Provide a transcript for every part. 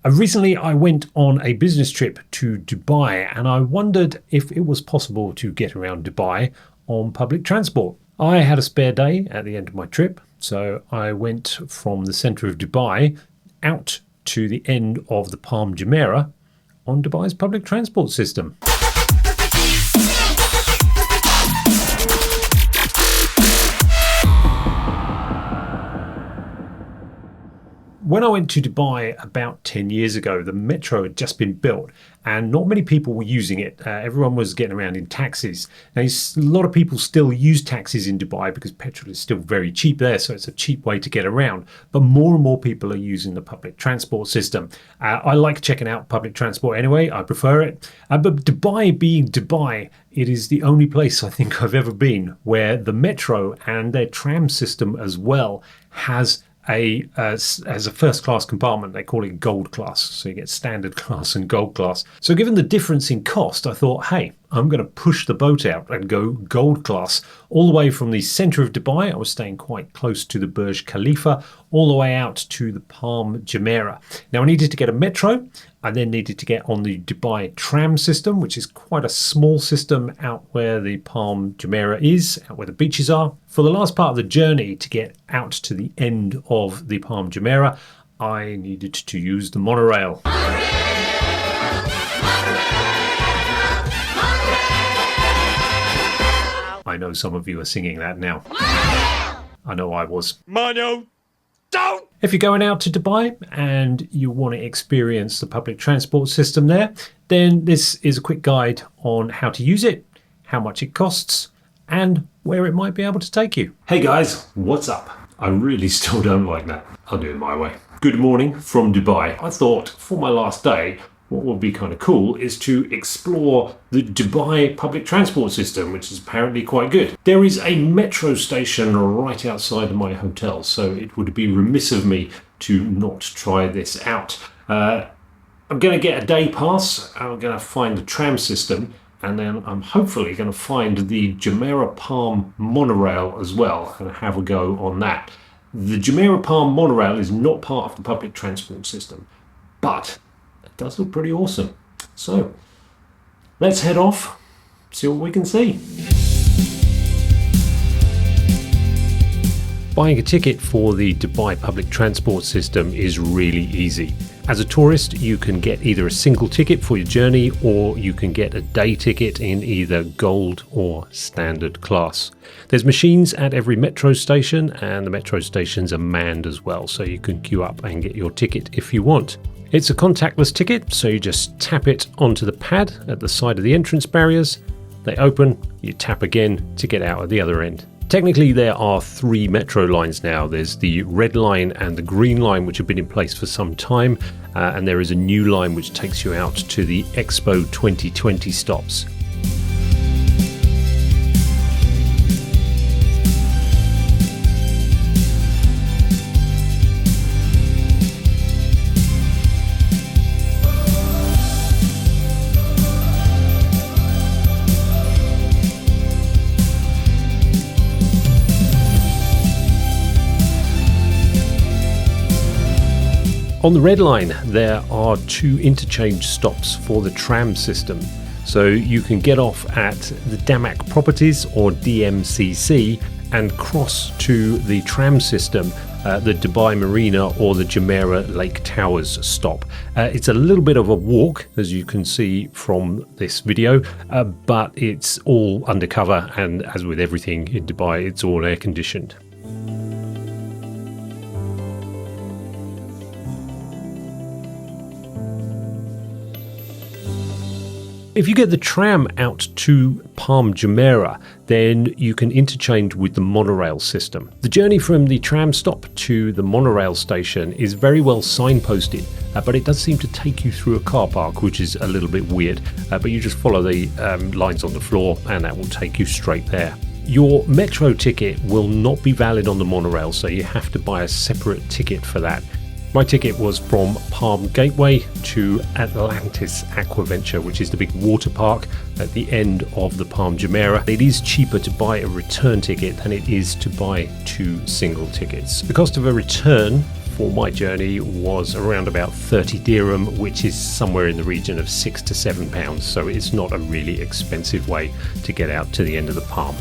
Recently, I went on a business trip to Dubai and I wondered if it was possible to get around Dubai on public transport. I had a spare day at the end of my trip, so I went from the centre of Dubai out to the end of the Palm Jumeirah on Dubai's public transport system. When I went to Dubai about 10 years ago, the metro had just been built and not many people were using it. Everyone was getting around in taxis. Now, a lot of people still use taxis in Dubai because petrol is still very cheap there, so it's a cheap way to get around. But more and more people are using the public transport system. I like checking out public transport anyway. I prefer it. But Dubai being Dubai, it is the only place I think I've ever been where the metro and their tram system as well has as a first class compartment. They call it gold class, so you get standard class and gold class. So given the difference in cost, I thought, hey, I'm going to push the boat out and go gold class all the way from the centre of Dubai. I was staying quite close to the Burj Kalifah, all the way out to the Palm Jumeirah. Now I needed to get a metro. I then needed to get on the Dubai Tram system, which is quite a small system out where the Palm Jumeirah is, out where the beaches are. For the last part of the journey to get out to the end of the Palm Jumeirah, I needed to use the monorail. I know some of you are singing that now. I know I was. Mono, don't! If you're going out to Dubai and you want to experience the public transport system there, then this is a quick guide on how to use it, how much it costs, and where it might be able to take you. Hey guys, what's up? I really still don't like that. I'll do it my way. Good morning from Dubai. I thought for my last day, what would be kind of cool is to explore the Dubai public transport system, which is apparently quite good. There is a metro station right outside of my hotel, so it would be remiss of me to not try this out. I'm going to get a day pass. I'm going to find the tram system, and then I'm hopefully going to find the Jumeirah Palm monorail as well and have a go on that. The Jumeirah Palm monorail is not part of the public transport system, but it does look pretty awesome. So let's head off, see what we can see. Buying a ticket for the Dubai public transport system is really easy. As a tourist, you can get either a single ticket for your journey or you can get a day ticket in either gold or standard class. There's machines at every metro station and the metro stations are manned as well, so you can queue up and get your ticket if you want. It's a contactless ticket, so you just tap it onto the pad at the side of the entrance barriers. They open, you tap again to get out at the other end. Technically, there are 3 metro lines now. There's the red line and the green line, which have been in place for some time, and there is a new line which takes you out to the Expo 2020 stops. On the red line, there are 2 interchange stops for the tram system. So you can get off at the Damak Properties or DMCC and cross to the tram system, the Dubai Marina or the Jumeirah Lake Towers stop. It's a little bit of a walk, as you can see from this video, but it's all undercover, and as with everything in Dubai, it's all air conditioned. If you get the tram out to Palm Jumeirah, then you can interchange with the monorail system. The journey from the tram stop to the monorail station is very well signposted, but it does seem to take you through a car park, which is a little bit weird, but you just follow the lines on the floor and that will take you straight there. Your metro ticket will not be valid on the monorail, so you have to buy a separate ticket for that. My ticket was from Palm Gateway to Atlantis Aquaventure, which is the big water park at the end of the Palm Jumeirah. It is cheaper to buy a return ticket than it is to buy 2 single tickets. The cost of a return for my journey was around about 30 dirham, which is somewhere in the region of £6 to £7. So it's not a really expensive way to get out to the end of the Palm.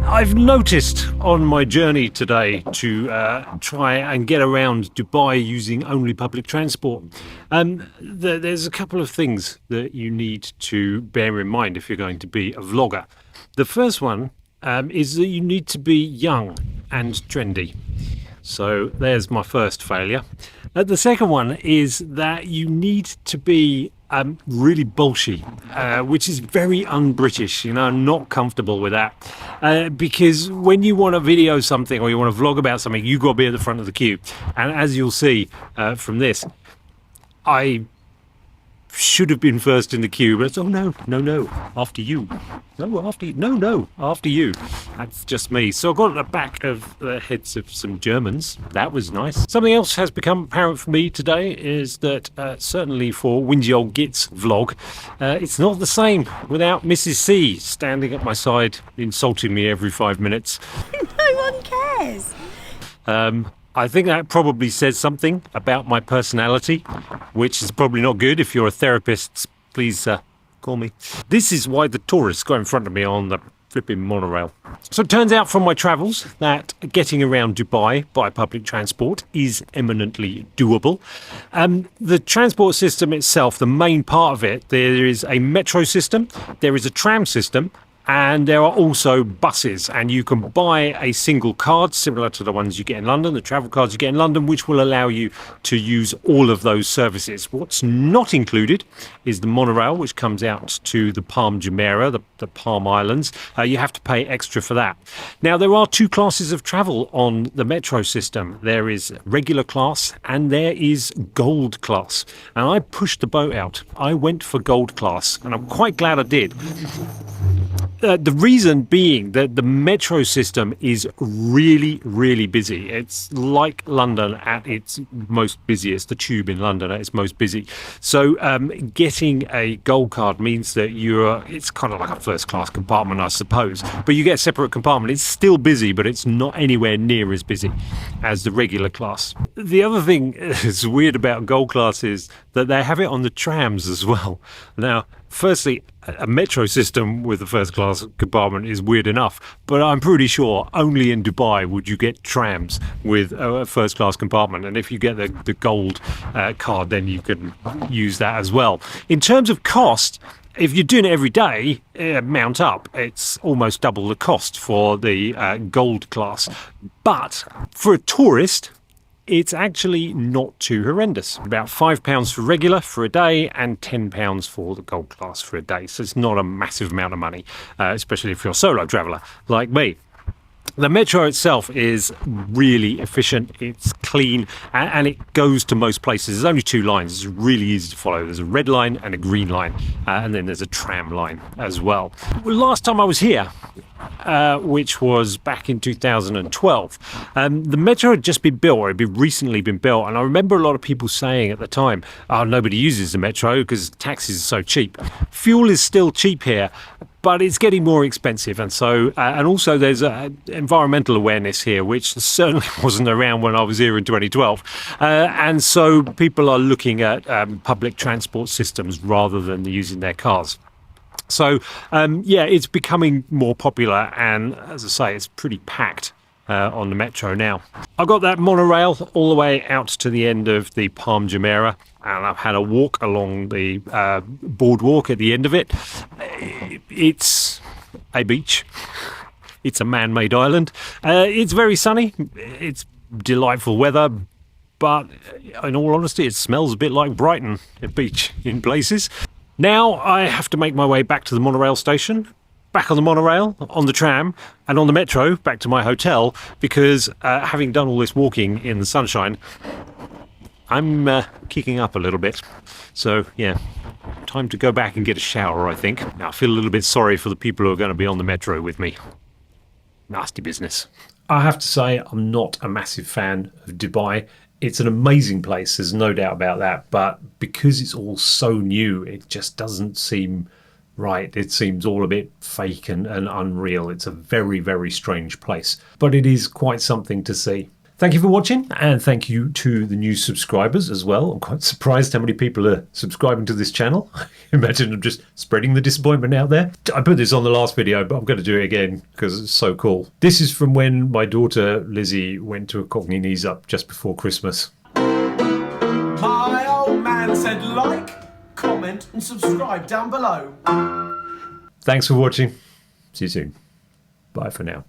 I've noticed on my journey today to try and get around Dubai using only public transport. There's a couple of things that you need to bear in mind if you're going to be a vlogger. The first one is that you need to be young and trendy. So there's my first failure. The second one is that you need to be really bolshy, which is very un-British. You know, I'm not comfortable with that because when you want to video something or you want to vlog about something, you've got to be at the front of the queue. And as you'll see from this, I should have been first in the queue, but it's, oh no, after you. After you. That's just me. So I got at the back of the heads of some Germans. That was nice. Something else has become apparent for me today is that certainly for Windy Old Git's vlog, it's not the same without Mrs. C standing at my side, insulting me every 5 minutes. No one cares. I think that probably says something about my personality, which is probably not good. If you're a therapist, please call me. This is why the tourists go in front of me on the flipping monorail. So it turns out from my travels that getting around Dubai by public transport is eminently doable. The transport system itself, the main part of it, there is a metro system, there is a tram system, and there are also buses, and you can buy a single card similar to the ones you get in London, the travel cards you get in London, which will allow you to use all of those services. What's not included is the monorail, which comes out to the Palm Jumeirah, the Palm Islands. You have to pay extra for that. Now, there are two classes of travel on the metro system. There is regular class and there is gold class. And I pushed the boat out. I went for gold class, and I'm quite glad I did. The reason being that the metro system is really, really busy. It's like London at its most busiest, the tube in London at its most busy. So getting a gold card means that it's kind of like a first class compartment, I suppose, but you get a separate compartment. It's still busy, but it's not anywhere near as busy as the regular class. The other thing that's weird about gold class is that they have it on the trams as well. Now, firstly, a metro system with a first class compartment is weird enough, but I'm pretty sure only in Dubai would you get trams with a first class compartment. And if you get the gold card, then you can use that as well. In terms of cost, if you're doing it every day, mount up, it's almost double the cost for the gold class. But for a tourist, it's actually not too horrendous. About £5 for regular for a day and £10 for the gold class for a day. So it's not a massive amount of money, especially if you're a solo traveller like me. The metro itself is really efficient, it's clean, and it goes to most places. There's only two lines, it's really easy to follow. There's a red line and a green line, and then there's a tram line as well. Last time I was here, which was back in 2012, the metro had just been built, or it had recently been built, and I remember a lot of people saying at the time, oh, nobody uses the metro because taxis are so cheap. Fuel is still cheap here, but it's getting more expensive, and so and also there's environmental awareness here, which certainly wasn't around when I was here in 2012, and so people are looking at public transport systems rather than using their cars. So yeah, it's becoming more popular, and as I say, it's pretty packed on the metro now. I've got that monorail all the way out to the end of the Palm Jumeirah, and I've had a walk along the boardwalk at the end of it. It's a beach. It's a man-made island. It's very sunny. It's delightful weather, but in all honesty, it smells a bit like Brighton, a beach in places. Now I have to make my way back to the monorail station, back on the monorail, on the tram, and on the metro back to my hotel, because having done all this walking in the sunshine, I'm kicking up a little bit. So yeah, time to go back and get a shower, I think. Now I feel a little bit sorry for the people who are going to be on the metro with me. Nasty business. I have to say, I'm not a massive fan of Dubai. It's an amazing place, there's no doubt about that, but because it's all so new, it just doesn't seem right. It seems all a bit fake and unreal. It's a very, very strange place, but it is quite something to see. Thank you for watching, and thank you to the new subscribers as well. I'm quite surprised how many people are subscribing to this channel. Imagine I'm just spreading the disappointment out there. I put this on the last video, but I'm going to do it again because it's so cool. This is from when my daughter Lizzie went to a Cockney Knees Up just before Christmas. My old man said like, comment and subscribe down below. Thanks for watching. See you soon. Bye for now.